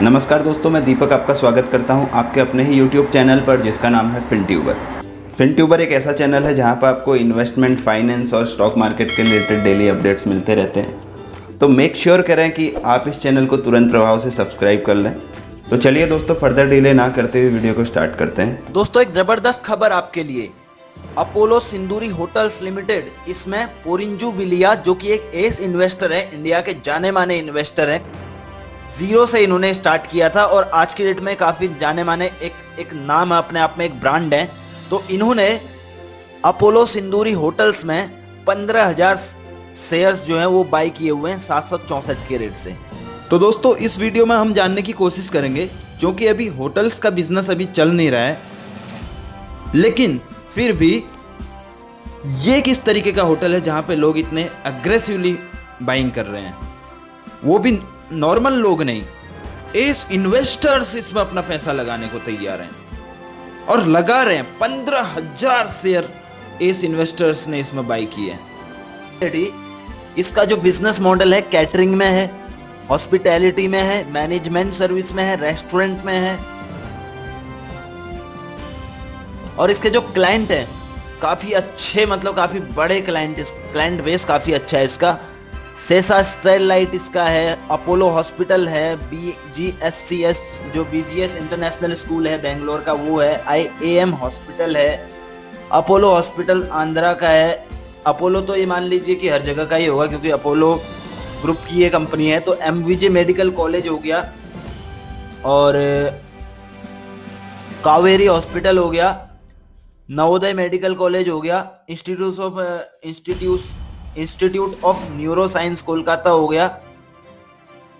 नमस्कार दोस्तों, मैं दीपक आपका स्वागत करता हूं आपके अपने ही YouTube चैनल पर जिसका नाम है फिनट्यूबर। फिनट्यूबर एक ऐसा चैनल है जहां पर आपको इन्वेस्टमेंट, फाइनेंस और स्टॉक मार्केट के रिलेटेड डेली अपडेट्स मिलते रहते हैं। तो मेक श्योर करें कि आप इस चैनल को तुरंत प्रभाव से सब्सक्राइब कर लें। तो चलिए दोस्तों, फर्दर डिले ना करते हुए वीडियो को स्टार्ट करते हैं। दोस्तों, एक जबरदस्त खबर आपके लिए। अपोलो सिंदूरी होटल्स लिमिटेड, इसमें पोरिंजू विलिया जो कि एक एस इन्वेस्टर है, इंडिया के जाने माने इन्वेस्टर है, जीरो से इन्होंने स्टार्ट किया था और आज की डेट में काफी जाने माने एक नाम है, अपने आप में एक ब्रांड है। तो इन्होंने अपोलो सिंदूरी होटल्स में 15,000 शेयर्स जो है वो बाय किए हुए हैं 764 के रेट से। तो दोस्तों, इस वीडियो में हम जानने की कोशिश करेंगे, क्योंकि अभी होटल्स का बिजनेस अभी चल नहीं रहा है, लेकिन फिर भी ये किस तरीके का होटल है जहां पे लोग इतने अग्रेसिवली बाइंग कर रहे हैं, वो भी नॉर्मल लोग नहीं, एस इन्वेस्टर्स इसमें अपना पैसा लगाने को तैयार हैं और लगा रहे हैं। 15,000 शेयर एस इन्वेस्टर्स ने इसमें बाई किए हैं। इसका जो बिजनेस मॉडल है, कैटरिंग में है, हॉस्पिटैलिटी में है, मैनेजमेंट सर्विस में है, रेस्टोरेंट में है, और इसके जो क्लाइंट हैं काफी अच्छे, मतलब काफी बड़े क्लाइंट बेस काफी अच्छा है इसका। सेसा स्टेरलाइट इसका है, अपोलो हॉस्पिटल है, BGSCS जो BGS इंटरनेशनल स्कूल है बेंगलोर का वो है, IAM हॉस्पिटल है, अपोलो हॉस्पिटल आंध्रा का है। अपोलो तो ये मान लीजिए कि हर जगह का ही होगा, क्योंकि अपोलो ग्रुप की ये कंपनी है। तो MVJ मेडिकल कॉलेज हो गया, और कावेरी हॉस्पिटल हो गया, नवोदय मेडिकल कॉलेज हो गया, institute of neuro science Kolkata हो गया।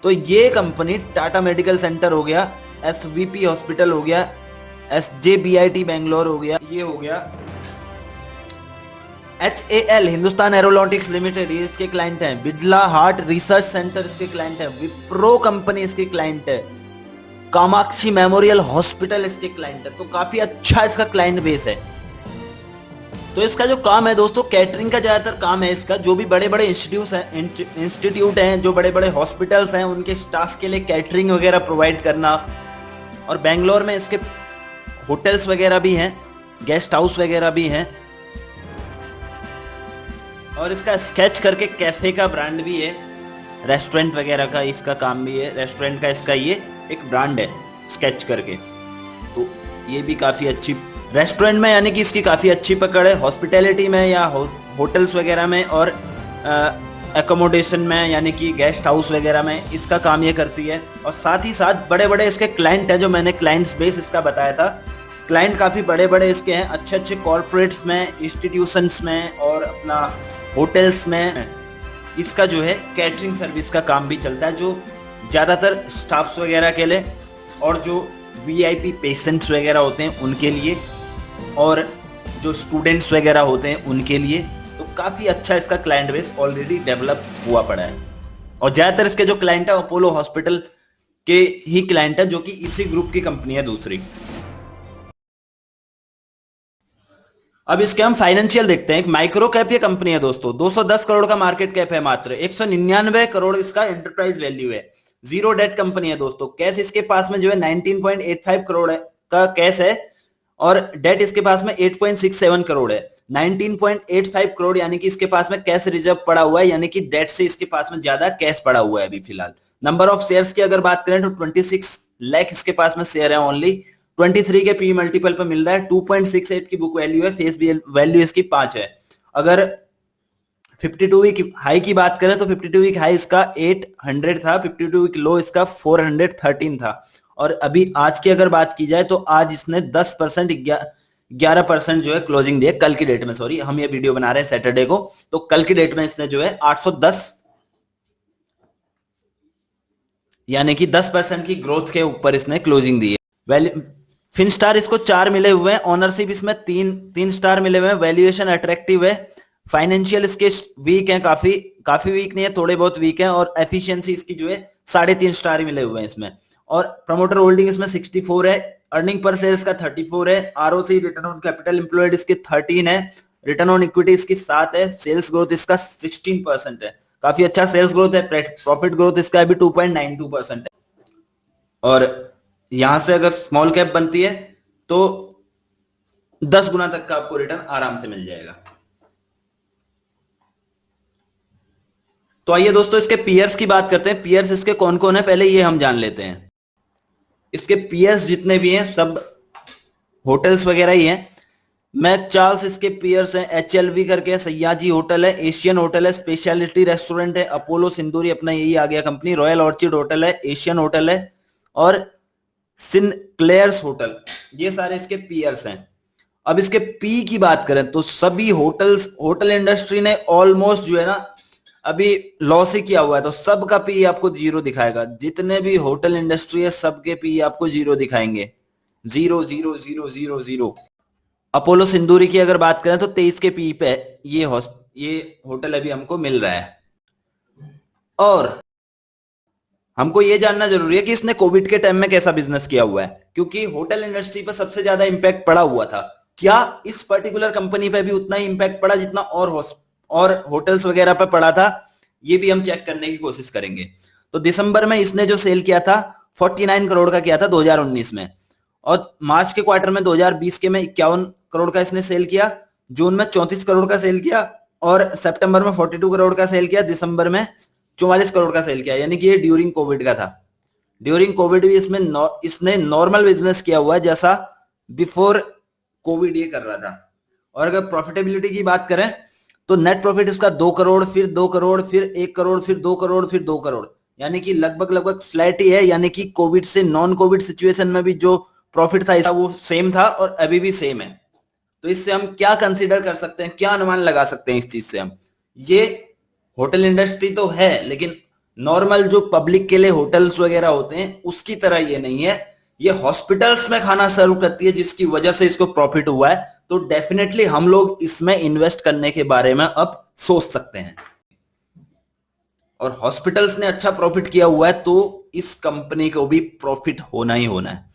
तो ये कंपनी, टाटा मेडिकल सेंटर हो गया, SVP हॉस्पिटल हो गया, SJBIT बेंगलोर हो गया, ये हो गया। HAL हिंदुस्तान एरोनॉटिक्स लिमिटेड, ये इसके क्लाइंट हैं। बिड़ला हार्ट रिसर्च सेंटर इसके क्लाइंट है। विप्रो कंपनी इसके क्लाइंट है। कामाक्षी मेमोरियल हॉस्पिटल इसके क्लाइंट है। तो काफी अच्छा इसका क्लाइंट बेस है। तो इसका जो काम है दोस्तों, कैटरिंग का ज्यादातर काम है इसका। जो भी बड़े बड़े इंस्टीट्यूट हैं, जो बड़े बड़े हॉस्पिटल्स हैं, उनके स्टाफ के लिए कैटरिंग वगैरह प्रोवाइड करना। और बेंगलोर में इसके होटल्स वगैरह भी हैं, गेस्ट हाउस वगैरह भी हैं, और इसका स्केच करके कैफे का ब्रांड भी है, रेस्टोरेंट वगैरह का इसका काम भी है। रेस्टोरेंट का इसका ये एक ब्रांड है, स्केच करके। तो ये भी काफी अच्छी रेस्टोरेंट में, यानी कि इसकी काफी अच्छी पकड़ है। हॉस्पिटैलिटी में या होटल्स वगैरह में, और एकोमोडेशन में, यानी कि गेस्ट हाउस वगैरह में इसका काम ये करती है। और साथ ही साथ बड़े बड़े इसके क्लाइंट हैं, जो मैंने क्लाइंट्स बेस इसका बताया था। क्लाइंट काफी बड़े बड़े इसके हैं, अच्छे अच्छे कॉर्पोरेट्स में, इंस्टीट्यूशंस में, और अपना होटल्स में इसका जो है कैटरिंग सर्विस का काम भी चलता है, जो ज्यादातर स्टाफ्स वगैरह के लिए, और जो VIP पेशेंट्स वगैरह होते हैं उनके लिए, और जो स्टूडेंट्स वगैरह होते हैं उनके लिए। तो काफी अच्छा इसका क्लाइंट बेस ऑलरेडी डेवलप हुआ पड़ा है। और ज्यादातर इसके जो क्लाइंट है अपोलो हॉस्पिटल के ही क्लाइंट है, जो कि इसी ग्रुप की कंपनी है दूसरी। अब इसके हम फाइनेंशियल देखते हैं। एक माइक्रो कैप ये कंपनी है दोस्तों, 210 करोड़ का मार्केट कैप है, मात्र 199 करोड़ इसका एंटरप्राइज वैल्यू है। जीरो डेट कंपनी है दोस्तों। कैश इसके पास में जो है 19.85 करोड़ का कैश है, और डेट इसके पास में 8.67 करोड़ है। 19.85 करोड़ यानी कि इसके पास में कैश रिजर्व पड़ा हुआ है, यानी कि डेट से इसके पास में ज्यादा कैश पड़ा हुआ है अभी फिलहाल। नंबर ऑफ शेयर्स की अगर बात करें तो 26 लाख इसके पास में शेयर है ओनली। 23 के पी मल्टीपल पर मिल रहा है। 2.68 की बुक वैल्यू है, फेस वैल्यू इसकी 5 है। अगर 52 वीक हाई की बात करें तो 52 वीक हाई इसका 800 था, 52 वीक लो इसका 413 था। और अभी आज की अगर बात की जाए तो आज इसने 10%, 11% जो है क्लोजिंग दी है कल की डेट में। सॉरी, हम ये वीडियो बना रहे हैं सैटरडे को, तो कल की डेट में इसने जो है 810, यानी कि 10% की ग्रोथ के ऊपर इसने क्लोजिंग दी है। फिनस्टार इसको 4 मिले हुए हैं, ओनरशिप इसमें 3 स्टार मिले हुए हैं, वैल्यूएशन अट्रैक्टिव है। फाइनेंशियल इसके वीक हैं, काफी वीक नहीं है, थोड़े बहुत वीक हैं, और एफिशिएंसी इसकी जो है 3.5 स्टार मिले हुए हैं इसमें। और प्रमोटर होल्डिंग इसमें 64 है, अर्निंग पर शेयर का 34 है, ROC return on capital employed इसकी 13 है, रिटर्न ऑन इक्विटी इसकी 7 है, सेल्स ग्रोथ इसका 16% है। काफी अच्छा सेल्स ग्रोथ है। प्रॉफिट ग्रोथ इसका अभी 2.92% है। और यहां से अगर स्मॉल कैप बनती है तो 10 गुना तक का आपको रिटर्न आराम से मिल जाएगा। तो आइए दोस्तों इसके पीयर्स की बात करते हैं। पीयर्स इसके कौन कौन है पहले ये हम जान लेते हैं। इसके पीयर्स जितने भी हैं सब होटल्स वगैरह ही हैं। मैकचार्ल्स इसके पीयर्स हैं, HLV करके सयाजी होटल है, एशियन होटल है, स्पेशलिटी रेस्टोरेंट है, अपोलो सिंदूरी अपना यही आ गया कंपनी, रॉयल ऑर्चिड होटल है, एशियन होटल है और सिनक्लेयर्स होटल, ये सारे इसके पीयर्स हैं। अब इसके पी की बात करें तो सभी होटल इंडस्ट्री ने ऑलमोस्ट जो है ना अभी लॉस ही किया हुआ है, तो सबका पी आपको जीरो दिखाएगा। जितने भी होटल इंडस्ट्री है सबके पी आपको जीरो दिखाएंगे, zero zero zero zero zero. Apollo सिंदूरी की अगर बात करें तो 23 के पी पे ये होटल अभी हमको मिल रहा है। और हमको ये जानना जरूरी है कि इसने कोविड के टाइम में कैसा बिजनेस किया हुआ है, क्योंकि होटल इंडस्ट्री पर सबसे ज्यादा इंपैक्ट पड़ा हुआ था। क्या इस पर्टिकुलर कंपनी पे भी उतना ही इंपैक्ट पड़ा जितना और होटल्स वगैरह पे पड़ा था, ये भी हम चेक करने की कोशिश करेंगे। तो दिसंबर में इसने जो सेल किया था 49 करोड़ का किया था 2019 में, और मार्च के क्वार्टर में 2020 के में 51 करोड़ का इसने सेल किया, जून में 34 करोड़ का सेल किया और सितंबर में 42 करोड़ का सेल किया, दिसंबर में 44 करोड़ का सेल किया। यानी कि ये ड्यूरिंग कोविड का था। ड्यूरिंग कोविड भी इसने नॉर्मल बिजनेस किया हुआ है जैसा बिफोर कोविड ये कर रहा था। और अगर प्रॉफिटेबिलिटी की बात करें तो नेट प्रॉफिट इसका 2 करोड़, फिर 2 करोड़, फिर 1 करोड़, फिर 2 करोड़, फिर 2 करोड़, यानी कि लगभग फ्लैट ही है। यानी कि कोविड से नॉन कोविड सिचुएशन में भी जो प्रॉफिट था वो सेम था और अभी भी सेम है। तो इससे हम क्या कंसीडर कर सकते हैं, क्या अनुमान लगा सकते हैं इस चीज से हम, ये होटल इंडस्ट्री तो है लेकिन नॉर्मल जो पब्लिक के लिए होटल्स वगैरह होते हैं उसकी तरह ये नहीं है। ये हॉस्पिटल्स में खाना सर्व करती है जिसकी वजह से इसको प्रॉफिट हुआ है। तो डेफिनेटली हम लोग इसमें इन्वेस्ट करने के बारे में अब सोच सकते हैं। और हॉस्पिटल्स ने अच्छा प्रॉफिट किया हुआ है तो इस कंपनी को भी प्रॉफिट होना ही होना है।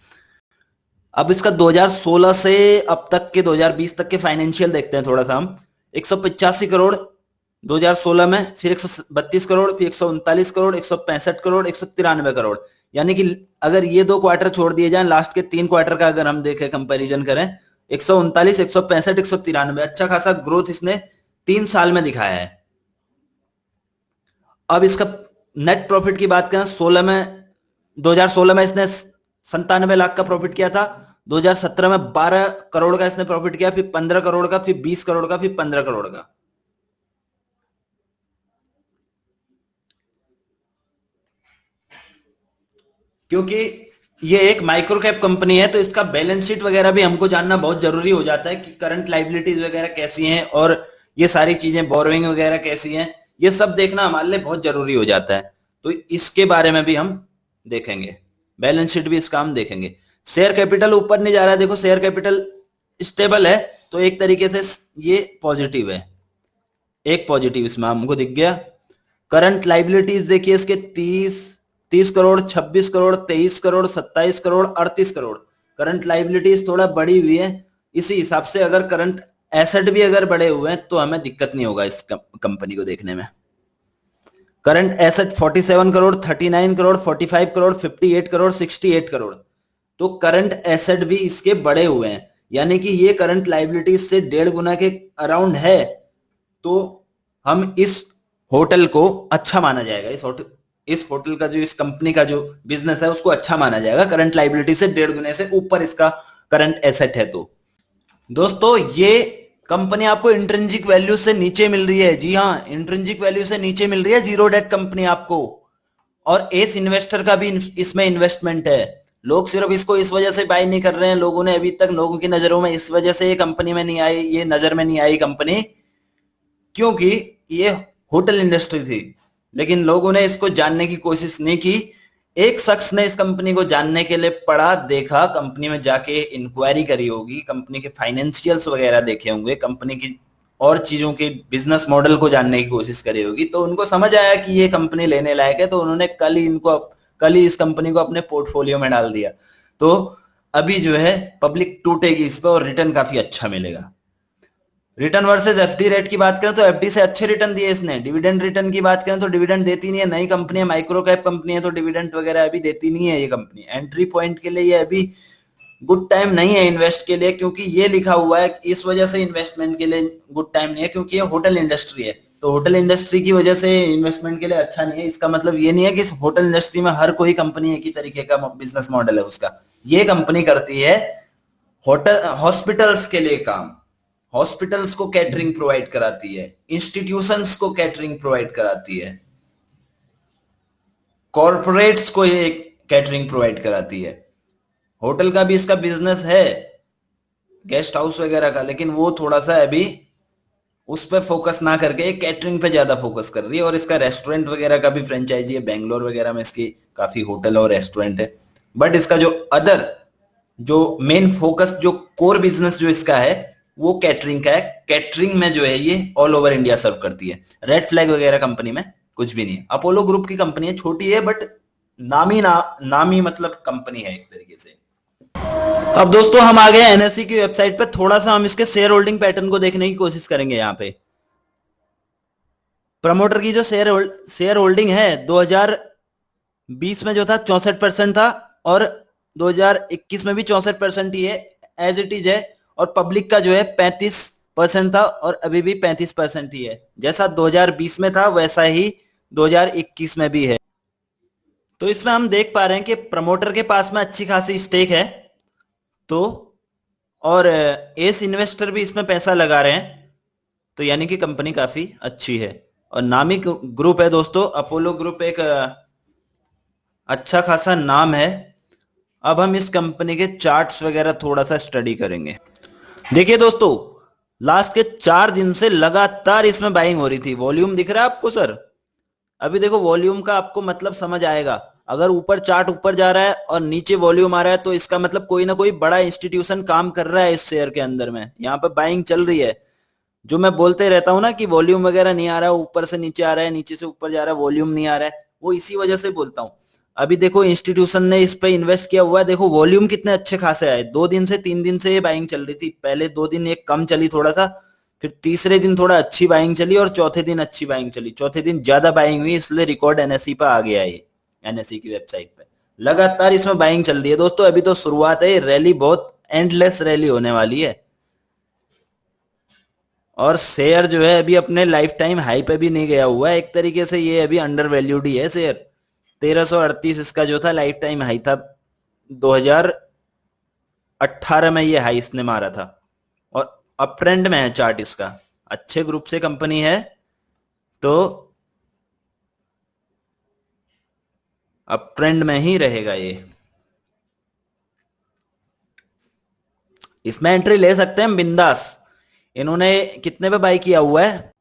अब इसका 2016 से अब तक के 2020 तक के फाइनेंशियल देखते हैं थोड़ा सा हम। 185 करोड़ 2016 में, फिर 132 करोड़, फिर 139 करोड़, 165 करोड़, 193 करोड़। यानी कि अगर ये 2 क्वार्टर छोड़ दिए जाएं, लास्ट के 3 क्वार्टर का अगर हम देखें कंपैरिजन करें, 139, 165, 193, अच्छा खासा ग्रोथ इसने 3 साल में दिखाया है। अब इसका नेट प्रॉफिट की बात करें 2016 में इसने 97 लाख का प्रॉफिट किया था, 2017 में 12 करोड़ का इसने प्रॉफिट किया, फिर 15 करोड़ का, फिर 20 करोड़ का, फिर 15 करोड़ का। क्योंकि ये एक माइक्रो कैप कंपनी है तो इसका बैलेंस शीट वगैरह भी हमको जानना बहुत जरूरी हो जाता है कि करंट लायबिलिटीज वगैरह कैसी हैं और ये सारी चीजें बोरोइंग वगैरह कैसी हैं, ये सब देखना हमारे लिए बहुत जरूरी हो जाता है। तो इसके बारे में भी हम देखेंगे, बैलेंस शीट भी इसका हम देखेंगे। शेयर कैपिटल ऊपर नहीं जा रहा है, देखो शेयर कैपिटल स्टेबल है तो एक तरीके से ये पॉजिटिव है, एक पॉजिटिव इसमें हमको दिख गया। करंट लायबिलिटीज देखिए इसके 30 करोड़, 26 करोड़, 23 करोड़, 27 करोड़, 38 करोड़। करंट लायबिलिटीज थोड़ा बड़ी हुई है, इसी हिसाब से अगर करंट एसेट भी अगर बड़े हुए हैं तो हमें दिक्कत नहीं होगा इस कंपनी को देखने में। Current asset 47 crore, 39 crore, 45 crore, 58 crore, 68 crore. तो करंट एसेट भी इसके बड़े हुए हैं, यानी कि ये करंट लायबिलिटीज से 1.5 गुना के अराउंड है। तो हम इस होटल को अच्छा माना जाएगा, इस होटल का जो, इस कंपनी का जो बिजनेस है उसको अच्छा माना जाएगा। करंट लायबिलिटी से 1.5 गुने से ऊपर इसका करंट एसेट है। तो दोस्तों ये कंपनी आपको इंट्रिंसिक वैल्यू से नीचे मिल रही है। जी हाँ, इंट्रिंसिक वैल्यू से नीचे मिल रही है जीरो डेट कंपनी आपको, और एस इन्वेस्टर का भी इसमें इन्वेस्टमेंट है। लोग सिर्फ इसको इस वजह से बाय नहीं कर रहे हैं, लोगों ने अभी तक, लोगों की नजरों में इस वजह से ये कंपनी में नहीं आई, ये नजर में नहीं आई कंपनी, क्योंकि ये होटल इंडस्ट्री थी। लेकिन लोगों ने इसको जानने की कोशिश नहीं की। एक शख्स ने इस कंपनी को जानने के लिए पढ़ा, देखा, कंपनी में जाके इंक्वायरी करी होगी, कंपनी के फाइनेंशियल्स वगैरह देखे होंगे, कंपनी की और चीजों के बिजनेस मॉडल को जानने की कोशिश करी होगी, तो उनको समझ आया कि ये कंपनी लेने लायक है। तो उन्होंने कल ही इस कंपनी को अपने पोर्टफोलियो में डाल दिया। तो अभी जो है पब्लिक टूटेगी इस पर और रिटर्न काफी अच्छा मिलेगा। रिटर्न वर्सेस एफडी रेट की बात करें तो एफडी से अच्छे रिटर्न दिए इसने। डिविडेंड रिटर्न की बात करें तो डिविडेंड देती नहीं है, नई कंपनी है, माइक्रो कैप कंपनी है, तो डिविडेंड वगैरह अभी देती नहीं है ये कंपनी। एंट्री पॉइंट के लिए ये अभी गुड टाइम नहीं है इन्वेस्ट के लिए, क्योंकि ये लिखा हुआ है, इस वजह से इन्वेस्टमेंट के लिए गुड टाइम नहीं है क्योंकि ये होटल इंडस्ट्री है। तो होटल इंडस्ट्री की वजह से इन्वेस्टमेंट के लिए अच्छा नहीं है। इसका मतलब ये नहीं है कि इस होटल इंडस्ट्री में हर कोई कंपनी एक ही तरीके का बिजनेस मॉडल है उसका। ये कंपनी करती है होटल हॉस्पिटल्स के लिए काम, हॉस्पिटल्स को कैटरिंग प्रोवाइड कराती है, इंस्टीट्यूशंस को कैटरिंग प्रोवाइड कराती है, कॉर्पोरेट्स को ये कैटरिंग प्रोवाइड कराती है। होटल का भी इसका बिजनेस है, गेस्ट हाउस वगैरह का, लेकिन वो थोड़ा सा अभी उस पर फोकस ना करके कैटरिंग पे ज्यादा फोकस कर रही है। और इसका रेस्टोरेंट वगैरह का भी फ्रेंचाइजी है, बेंगलोर वगैरह में इसकी काफी होटल और रेस्टोरेंट है। बट इसका जो अदर जो मेन फोकस जो कोर बिजनेस जो इसका है वो कैटरिंग का है। कैटरिंग में जो है ये ऑल ओवर इंडिया सर्व करती है। रेड फ्लैग वगैरह कंपनी में कुछ भी नहीं है। अपोलो ग्रुप की कंपनी है, छोटी है बट नामी मतलब कंपनी है एक तरीके से। अब दोस्तों हम आ गए एनएसई की वेबसाइट पे, थोड़ा सा हम इसके शेयर होल्डिंग पैटर्न को देखने की कोशिश करेंगे। यहाँ पे प्रमोटर की जो शेयर होल्डिंग है 2020 में जो था 64% था और 2021 में भी 64% ही है, एज इट इज है। और पब्लिक का जो है 35% था और अभी भी 35% ही है। जैसा 2020 में था वैसा ही 2021 में भी है। तो इसमें हम देख पा रहे हैं कि प्रमोटर के पास में अच्छी खासी स्टेक है, तो और एस इन्वेस्टर भी इसमें पैसा लगा रहे हैं, तो यानी कि कंपनी काफी अच्छी है और नामी ग्रुप है दोस्तों। अपोलो ग्रुप एक अच्छा खासा नाम है। अब हम इस कंपनी के चार्ट्स वगैरह थोड़ा सा स्टडी करेंगे। देखिए दोस्तों, लास्ट के 4 दिन से लगातार इसमें बाइंग हो रही थी। वॉल्यूम दिख रहा है आपको सर? अभी देखो वॉल्यूम का आपको मतलब समझ आएगा। अगर ऊपर चार्ट ऊपर जा रहा है और नीचे वॉल्यूम आ रहा है तो इसका मतलब कोई ना कोई बड़ा इंस्टीट्यूशन काम कर रहा है इस शेयर के अंदर में। यहाँ पे बाइंग चल रही है। जो मैं बोलते रहता हूं ना कि वॉल्यूम वगैरह नहीं आ रहा है, ऊपर से नीचे आ रहा है, नीचे से ऊपर जा रहा है, वॉल्यूम नहीं आ रहा है, वो इसी वजह से बोलता हूं। अभी देखो इंस्टीट्यूशन ने इस पे इन्वेस्ट किया हुआ है, देखो वॉल्यूम कितने अच्छे खासे आए। 2 दिन से 3 दिन से ये बाइंग चल रही थी। पहले 2 दिन एक कम चली थोड़ा सा, फिर तीसरे दिन थोड़ा अच्छी बाइंग चली और चौथे दिन अच्छी बाइंग चली। चौथे दिन ज्यादा बाइंग हुई, इसलिए रिकॉर्ड एनएसई पे आ गया है। एनएसई की वेबसाइट पे लगातार इसमें बाइंग चल रही है दोस्तों। अभी तो शुरुआत है, रैली बहुत एंडलेस रैली होने वाली है। और शेयर जो है अभी अपने लाइफ टाइम हाई पे भी नहीं गया हुआ है। एक तरीके से ये अभी अंडर वैल्यूड ही है शेयर। 1338 इसका जो था लाइफ टाइम हाई था, 2018 में ये हाई इसने मारा था। और अप ट्रेंड में है चार्ट इसका, अच्छे ग्रुप से कंपनी है तो अप ट्रेंड में ही रहेगा ये। इसमें एंट्री ले सकते हैं बिंदास। इन्होंने कितने पे बाई किया हुआ है?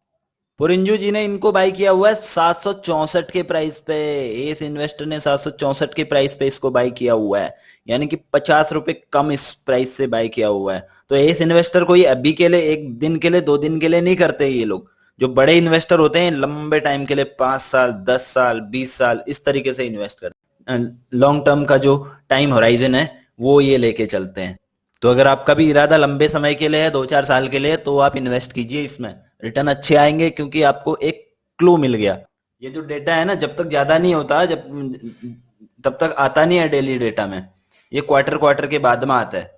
पुरिंजू जी ने इनको बाई किया हुआ है 764 के प्राइस पे। एस इन्वेस्टर ने 764 के प्राइस पे इसको बाई किया हुआ है, यानी कि 50 रुपए कम इस प्राइस से बाई किया हुआ है। तो एस इन्वेस्टर कोई अभी के लिए, 1 दिन के लिए, 2 दिन के लिए नहीं करते ये लोग। जो बड़े इन्वेस्टर होते हैं लंबे टाइम के लिए 5 साल 10 साल 20 साल इस तरीके से इन्वेस्ट करते हैं। लॉन्ग टर्म का जो टाइम होराइजन है वो ये लेके चलते हैं। तो अगर आपका भी इरादा लंबे समय के लिए है, 2-4 साल के लिए, तो आप इन्वेस्ट कीजिए इसमें। रिटर्न अच्छे आएंगे क्योंकि आपको एक क्लू मिल गया। ये जो डेटा है ना, जब तक ज्यादा नहीं होता, तब तक आता नहीं है डेली डेटा में। ये क्वार्टर के बाद में आता है।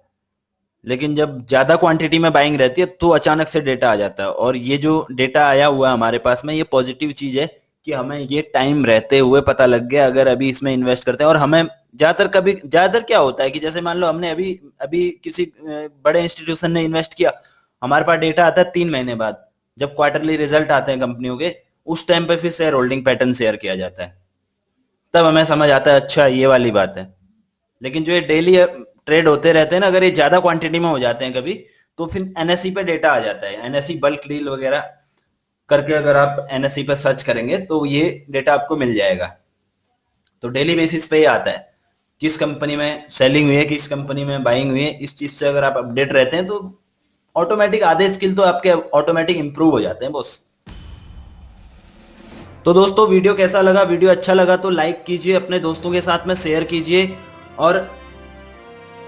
लेकिन जब ज्यादा क्वांटिटी में बाइंग रहती है तो अचानक से डेटा आ जाता है। और ये जो डेटा आया हुआ है हमारे पास में, ये पॉजिटिव चीज है कि हमें ये टाइम रहते हुए पता लग गया अगर अभी इसमें इन्वेस्ट करते हैं। और हमें ज्यादातर क्या होता है कि जैसे मान लो हमने अभी किसी बड़े इंस्टीट्यूशन ने इन्वेस्ट किया, हमारे पास डेटा आता है 3 महीने बाद, जब क्वार्टरली रिजल्ट आते हैं कंपनियों के, उस टाइम पे फिर शेयर होल्डिंग पैटर्न शेयर किया जाता है। तब हमें समझ आता है अच्छा ये वाली बात है। लेकिन जो ये डेली ट्रेड होते रहते हैं ना, अगर ये ज्यादा क्वांटिटी में हो जाते हैं कभी, तो फिर एनएसई पे डेटा आ जाता है। एनएसई बल्क डील वगैरह करके अगर आप एनएसई पे सर्च करेंगे तो ये डेटा आपको मिल जाएगा। तो डेली बेसिस पे ही आता है किस कंपनी में सेलिंग हुई है, किस कंपनी में बाइंग हुई है। इस चीज से अगर आप अपडेट रहते हैं तो ऑटोमेटिक आधे स्किल तो आपके ऑटोमेटिक इंप्रूव हो जाते हैं बॉस। तो दोस्तों वीडियो कैसा लगा? वीडियो अच्छा लगा तो लाइक कीजिए, अपने दोस्तों के साथ में शेयर कीजिए और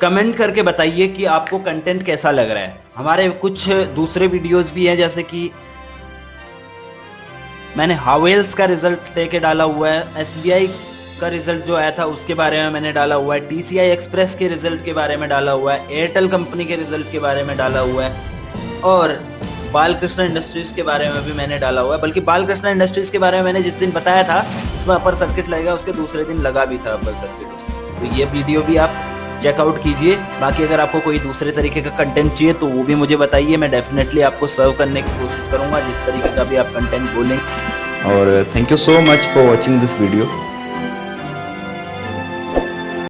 कमेंट करके बताइए कि आपको कंटेंट कैसा लग रहा है। हमारे कुछ दूसरे वीडियोस भी हैं, जैसे कि मैंने हावेल्स का रिजल्ट लेके डाला हुआ है, एसबीआई का रिजल्ट जो आया था उसके बारे में मैंने डाला हुआ है, टीसीआई एक्सप्रेस के रिजल्ट के बारे में डाला हुआ है, एयरटेल कंपनी के रिजल्ट के बारे में डाला हुआ है, और बालकृष्ण इंडस्ट्रीज के बारे में भी मैंने डाला हुआ है। बल्कि बालकृष्ण इंडस्ट्रीज के बारे में मैंने जिस दिन बताया था इसमें अपर सर्किट लगेगा, उसके दूसरे दिन लगा भी था अपर सर्किट उसमें। तो ये वीडियो भी आप चेकआउट कीजिए। बाकी अगर आपको कोई दूसरे तरीके का कंटेंट चाहिए तो वो भी मुझे बताइए, मैं डेफिनेटली आपको सर्व करने की कोशिश करूंगा जिस तरीके का भी आप कंटेंट बोलें। और thank you so much for watching this video.